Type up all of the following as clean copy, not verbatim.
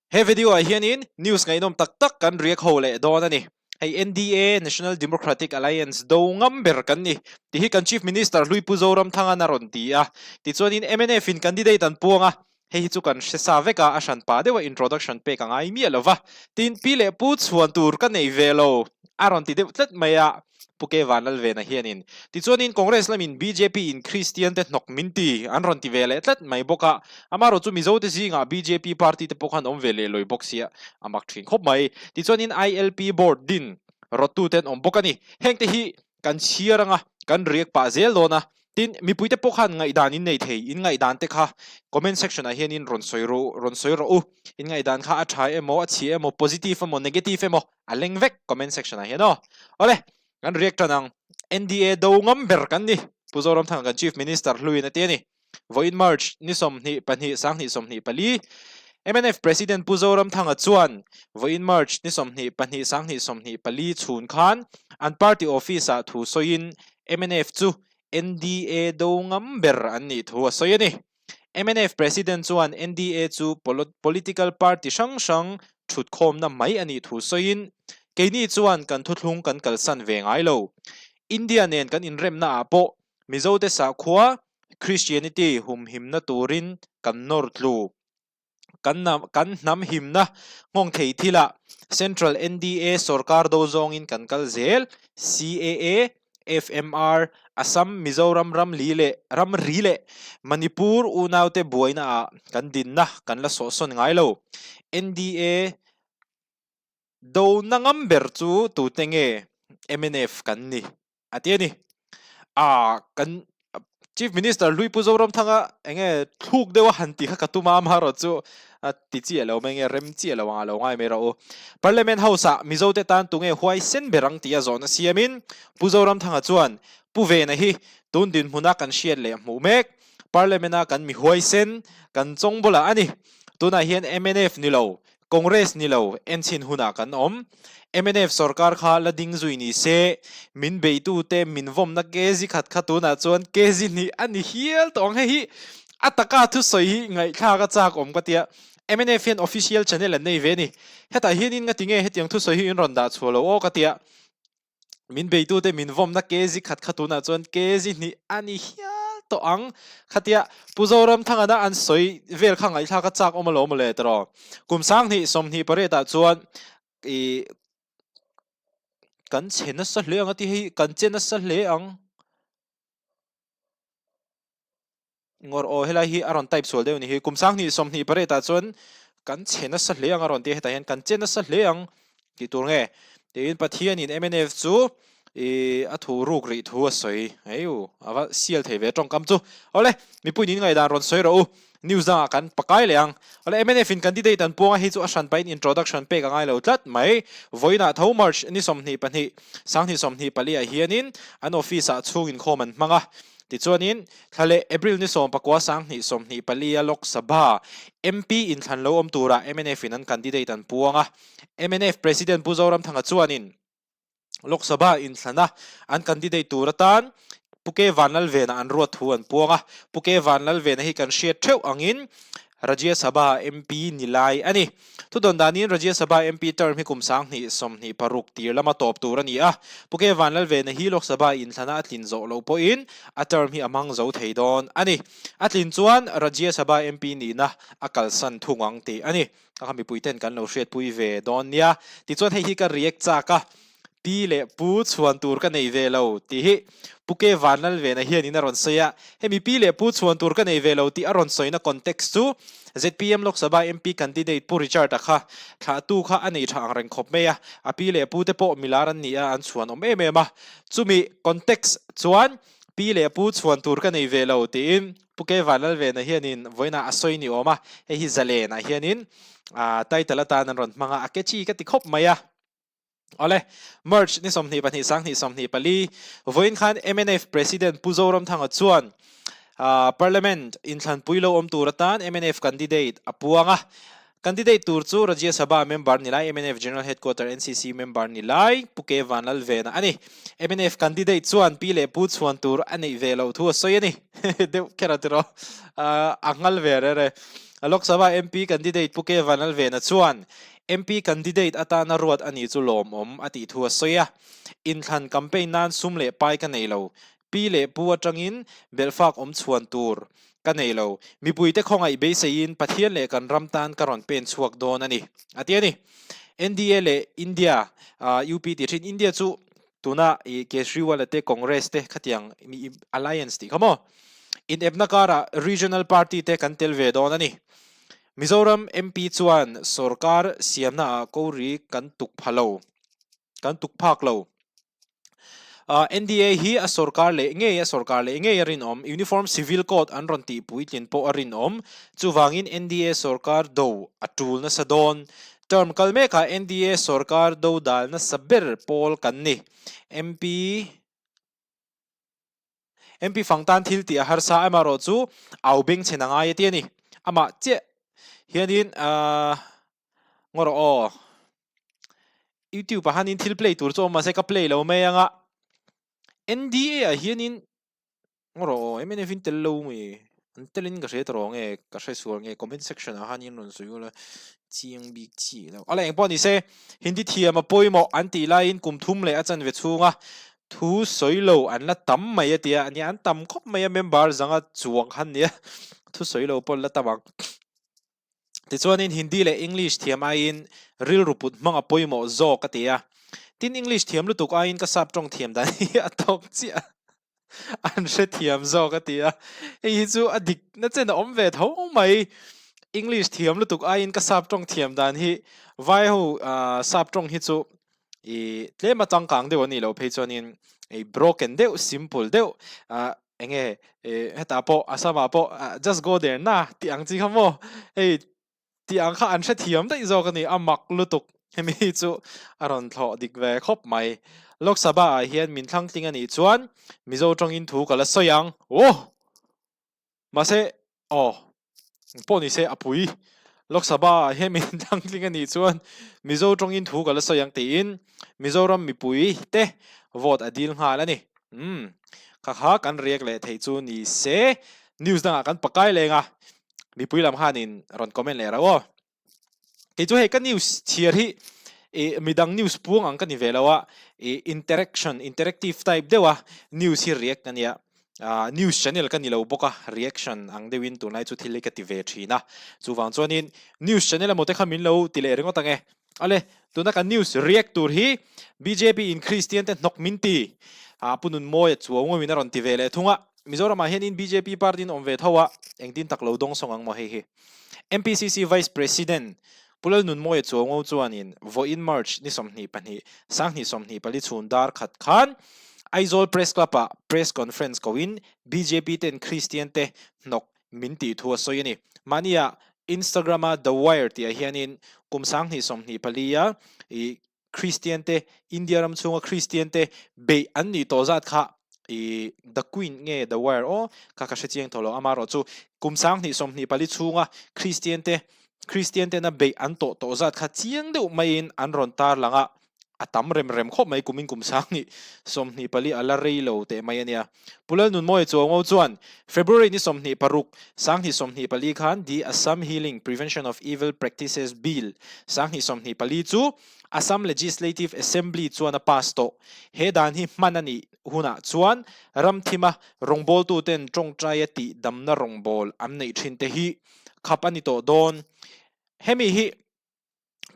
He video a hianin news ngai nom tak tak kan riak ho le don ani hey NDA National Democratic Alliance do ngam ber kan ni ti hi kan chief minister Lui Puzoram thanga na ron ti a ti chuanin MNF in candidate an puanga hei chu kan se veka a shan pa dewa introduction pe ka ngai mi alova tin pile pu chuan tur kan nei velo aron ti de tlet maya puke vanal ve na hianin ti chuanin congress lamin BJP in Christian te nok minti an ron ti vele tlet mai boka amaro chu mizo te zinga BJP party te pokhan om vele loi boxia amak thin khop mai ti chuanin ILP board din rotu ten om bokani hengte hi kan chiaranga kan riek pa zel dona tin mi puite pokhan ngai dan in nei thei in ngai dan te kha comment section a hianin ron soiro u in ngai dan kha a thai emo a chi emo positive emo negative emo a lengvek comment section a hiano ole kan riek tanang NDA do ngam ber kan ni puzoram thang kan chief minister Lui na te ni voin march ni som ni pani sang ni som ni pali MNF president puzoram thanga chuan voin march ni som ni pani sang ni som ni pali chhun khan an party office a thu soin MNF chu NDA do ngam ber an ni thu soyani MNF president chuan NDA chu political party sang sang thut khom na mai ani thu soin keini chuan kan thuthlung kan kalsan ve ngai lo India nen kan inrem na apo mizo te sa khwa Christianity hum himna turin kan northlu kan nam himna ngong thei thila Central NDA sarkar do zong in kan kal zel CAA FMR Assam Mizoram ram rile Manipur unaw te buaina a kan din na kan la so son ngai lo NDA do nangam ber chu tu tenge MNF kan ni atiani kan chief minister Lui Puzoram thanga enge thuk dewa hanti kha katuma maro chu ti chi alo menge rem chi alo alo ngai mero parliament house a mizo te tan tunge huai sen berang tia zona siamin Puzoram thanga chuan puve na hi tun din huna kan shiat le mu mek parliament a kan mi huai sen kan chongbola ani tuna hian MNF ni lo congress ni lo enchin huna kan om MNF sarkar kha la ding zui ni se min beitu te min vom na kezi khat khatuna chuan kezi ni ani hial tong hi ataka thu soi hi ngai kha ka chak om ka tia MNF an official channel an nei ve ni heta hianin nga tinge hetiang thu soi hi in ronda chulo o ka tia min beitu te min vom na kezi khat khatuna chuan kezi ni ani hial to ang khatia puzoram thanga na an soi vel kha ngai kha ka chak omalo mole tro kumsang ni som ni pare ta chuan i kan chena sa hle ang ati hi kan chena sa hle ang ngor o hela hi aron type sol deu ni hi kumsang ni som ni pare ta chon kan chena sa hle ang aron te heta hian kan chena sa hle ang ki tur nge te in pathian in MNF chu a thu ruk ri thu a soi ayu awa sial theve tong kam chu ole mi pui ni ngai dan ron soi ro news da kan pakai leang ole MNF in candidate an ponga hi chu a shan pain introduction pe ka ngai lo tlat mai voina tho march ni som ni pani sang ni som ni pali a hianin an office a chung in khoman manga ti chuanin thale April ni som pakwa sang ni som ni pali a lok sabha MP in thanlo om tura MNF in an candidate an puanga MNF president Puzoram thanga chuanin Lok Sabha in thana an candidate turatan puke vanal vena an ruat huan puanga puke vanal vena hi kan share theu angin Rajya Sabha MP nilai ani tu don danin Rajya Sabha MP term hi kumsang ni som ni paruk tir lama top turani a puke vanal vena hi Lok Sabha in thana atlin zo lo po in a term hi amang zo theidon ani atlin chuan Rajya Sabha MP ni na akal san thungang ti ani kami puiten kan lo shet pui ve don nia ti chuan hei hi ka react cha ka pile pu chuan tur ka nei ve lo ti hi puke vanal ve na hian in aron soya hemi pile pu chuan tur ka nei ve lo ti aron soina context chu ZPM Lok Sabha MP candidate pu Richard akha tha tu kha ani thang reng khop me ya apile pu te po milaran ni a an chuan om em ma chumi context chuan pile pu chuan tur ka nei ve lo ti in puke vanal ve na hian in voina asoi ni oma he hi zale na hian in title ata nan ron manga akechi ka ti khop maya ole merge ni som ni pani sang ni som ni pali voin khan MNF president Puzoram thanga chuan parliament in thlan puilo om turatan MNF candidate apuanga candidate tur chu Rajya Sabha member nilai MNF general headquarter NCC member nilai puke vanal vena ani MNF candidate chuan pile pu chuan tur ani velo thu soyani de keratiro angal vere re Lok Sabha MP candidate puke vanal ve na chuan MP candidate atana ruat ani chu lom ati thua soya in than campaign nan sumle pai ka nei lo pi le pu atangin belfak chuan tur ka nei lo mi puite khongai be sein pathian le kan ramtan karon pen chuak don ani atiani NDA le India UP ti thin India chu tuna Kejriwal te Congress te khatiang mi alliance ti khamo in ebnakara regional party te kan tel ve don ani Mizoram MP chuan sarkar siamna kori kan tuk phalo kan tuk phak lo NDA hi a sarkar le nge rin om uniform civil code an ron ti puitlin po arin om chuwangin NDA sarkar do atul na sadon term kalme ka NDA sarkar do dal na saber pol kan ni MP fangtan thil ti har sa amaro chu aubing chenanga ye ti ni ama che hianin ngoro YouTube hanin thil play tur chu ma se ka play lo me anga NDA a hianin ngoro MNF in tel lo mi antelin ka se tro nge ka se sur nge comment section a hanin ron su la chiang big chi lo ala eng pon ni se hindi thiam a poimo anti line kum thum le achan ve chunga thu soilo an la tam mai atia ani an tam khop mai member zanga chuang han nia thu soilo pol la tamak ti chuanin hindi le english thiam a in ril ruput manga poimo zo ka tia tin english thiam lu tuk a in ka sap tong thiam dan hi atok chi an she thiam zo ka tia ei chu adik na chen om ve tho mai english thiam lu tuk a in ka sap tong thiam dan hi vai ho sap tong hi chu tle ma chang kang de ni lo phe chuanin ei broken deu simple deu enge heta po asama po just go there na ti ang chi khamo ei ti ang kha an she thiam dai zo ka ni amak lutuk hemi chu aron thlo dik ve khop mai lok sabha hian min thlang ting ani chuan mizo tong in thu kala soyang ma se poni se apui lok sabha hian min thlang ting ani chuan mizo tong in thu kala soyang ti in mizoram mi pui te vote adil nga la ni kha kan riak le thei chu ni se news da kan pakai lenga mi pui lam hanin ron comment le rawo ke chu he kan news thiar hi midang news puang ang kan velawa interactive type dewa news hi react kania news channel kan nilo boka reaction ang dewin tunai chu thile ka ti ve thina chuwang chuanin news channel mo te khamin lo tile rengo tange ale tuna kan news react tur hi BJP in Christian te nok minti punun moy chuang mo minaron ti vele thunga Mizoram hian in BJP party on ve thawa engtin taklo dong songang mo he MPCC vice president pulal nun moy chuango chuanin vo in march ni somni pani sangni somni pali chundar khat khan aizol press club press conference kowin BJP ten Christian te nok minti thua soyani mania Instagram the wire ti hianin kumsang ni somni palia Christian te India ram chunga Christian te be anni to zat kha the queen nge the wire ka chiang tholo amaro chu kumsang ni somni pali chunga Christian te na be anto to zat kha chiang deuh mai in an ron tar langa atam rem khop mai kumin kumsang ni somni pali ala reilo te mai ania pulal nun moi chongo chuan February ni somni paruk sangni somni pali khan di Assam Healing Prevention of Evil Practices Bill sangni somni pali chu Assam Legislative Assembly chuan a pass to he dan hi manani huna chuan ramthima rongbol tu ten tong trai ti damna rongbol am nei thin te hi khapani to don hemi hi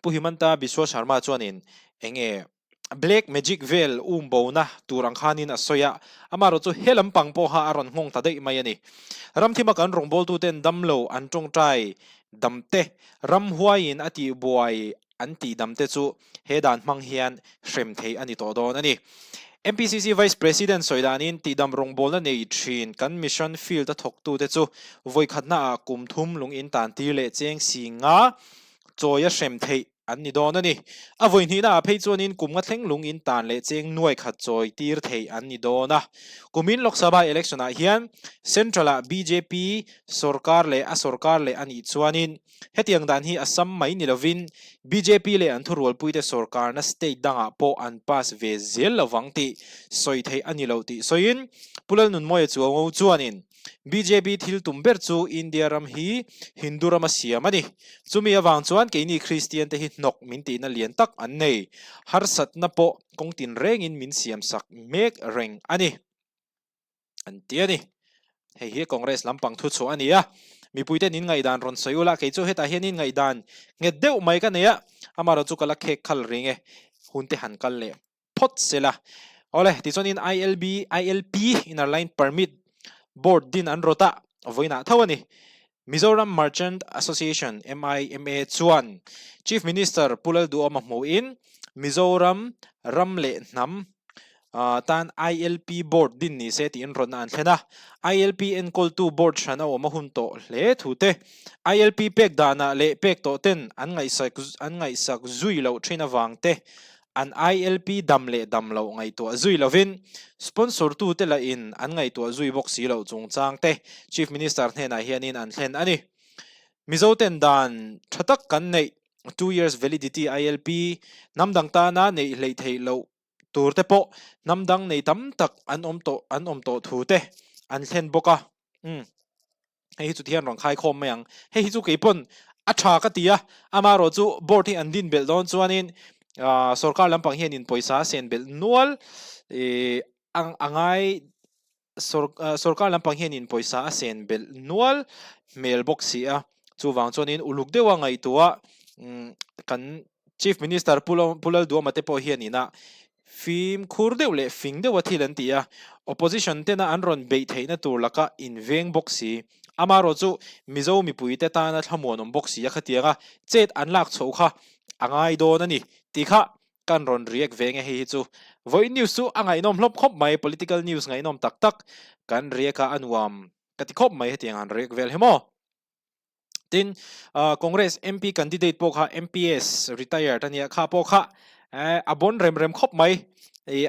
puhimanta Biswa Sharma chuanin enge black magic veil bona turang khanin asoya amaro chu helam pangpo ha aron ngong tadei mai ani ramthima kan rongbol tu ten damlo an tong trai damte ram huain ati buai anti damte chu hedan mang hian shrem thei ani to don ani MPCC Vice President Soidanin tidam rongbol na nei thin kan mission field ta thok tu te chu voi khatna kum thum lung in tan ti le cheng singa choya shrem thei anni don ani avoi ni na phei chuanin kumnga thleng lung in tan le cheng nuai khat choi tir thei anni dona kumin lok sabha election a hian central BJP sarkar le ani chuanin hetiang dan hi Assam mai ni lovin BJP le an thurul puite sarkar na state danga po an pass ve zel lawang ti soi thei ani lo ti soin pulal nun moi chuango chuanin BJP thil tumber chu India ram hi Hindu ram siam ani chumi awang chuan ke ni Christian te hi nok min ti na lian tak an nei har sat na po kong tin reng in min siam sak mek reng ani an ti ani hei hi Congress lampang thu chu ani a mi puite nin ngai dan ron soyula ke chu heta hianin ngai dan nge deuh mai ka neya amaro chu kala khek khal ringe hunte han kal le phot sela ole ti chuan in ILP inner line permit board din an rota voina thawani Mizoram Merchant Association MIMA chuan Chief Minister Pulal Duoma mo in Mizoram ramle nam tan ILP board din ni se ti in ron an thena ILP en call to board shana o mahunto le thute ILP pek dana le pek to ten an ngai sak zui lo thina wangte an ILP damle damlo ngai to zui lovin sponsor tu te la in an ngai to zui box si lo chung chang te Chief Minister hena hianin an thlen ani Mizo ten dan thatak kan nei 2 years validity ILP namdang ta na nei hlei thei lo tur te po namdang nei tam tak an om to thu te an thlen boka hei chu thian rong khai khom mayang hei chu ke pon a tha ka tia amaro chu board hi an din bel don chuanin sarkar lampang hianin poisa sen bel nual angai sarkar lampang hianin poisa sen bel nual mailbox si a chu wang chuanin uluk dewa ngai tua kan Chief Minister Pulal Duama te po hianina film khur deuh le fing deuh thil an tia opposition te na anron be theina tur laka in veng boxi amaro chu mizo mi pui te ta na thamon boxi ya khatianga chet anlak chho kha angai don ani tikha kan ron riek venge hi chu voi news chu angai nom hlop khop mai political news ngai nom tak tak kan rieka anuam kati khop mai hetiang an riek vel hemo tin Congress MP candidate po kha MPS retired ania kha po kha abon rem khop mai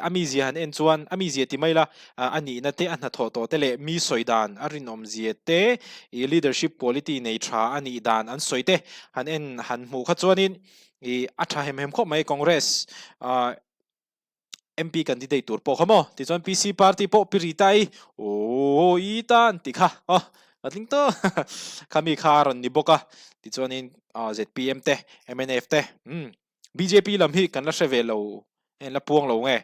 ami zian en chuan ami zia ti maila ani na te an tho to tele mi soidan arinom zia te leadership quality nei tha ani dan an soite han mu kha chuanin atha hem khop mai Congress MP candidate tur po khamo ti chuan PC party po piritai o itan tikha atling to kami kharon ni boka ti chuanin ZPM te MNF te BJP lam hi kan la sevelo en la puang lo nge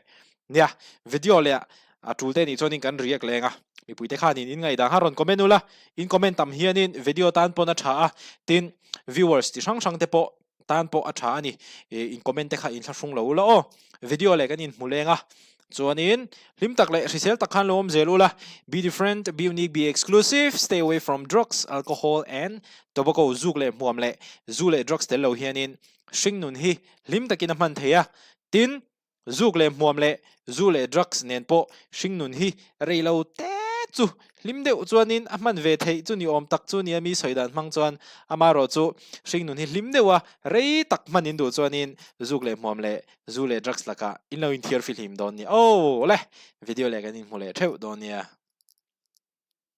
nia video le atul te ni chuanin kan riak lenga mi puite khanin in ngai da haron comment ula in comment tam hianin video tan pona tha tin viewers ti sang te po tan po a tha ani in comment te kha in thlashung lo la o video le kan in mulenga chuanin limtak le risel takhan lom zelula be different be unique be exclusive stay away from drugs alcohol and tobacco zukle muamle zule drugs te lo hianin shingnun hi limtakin man theya tin zukle muamle zule drugs nen po shingnun hi reilo te chu limdeu chuanin aman ve thei chu ni om tak chu ni ami soidan mang chuan amaro chu shingnun hi limdewa rei tak manin du chuanin zukle muamle zule drugs laka inlo in thiar film don ni le video le ganin mole theu don nia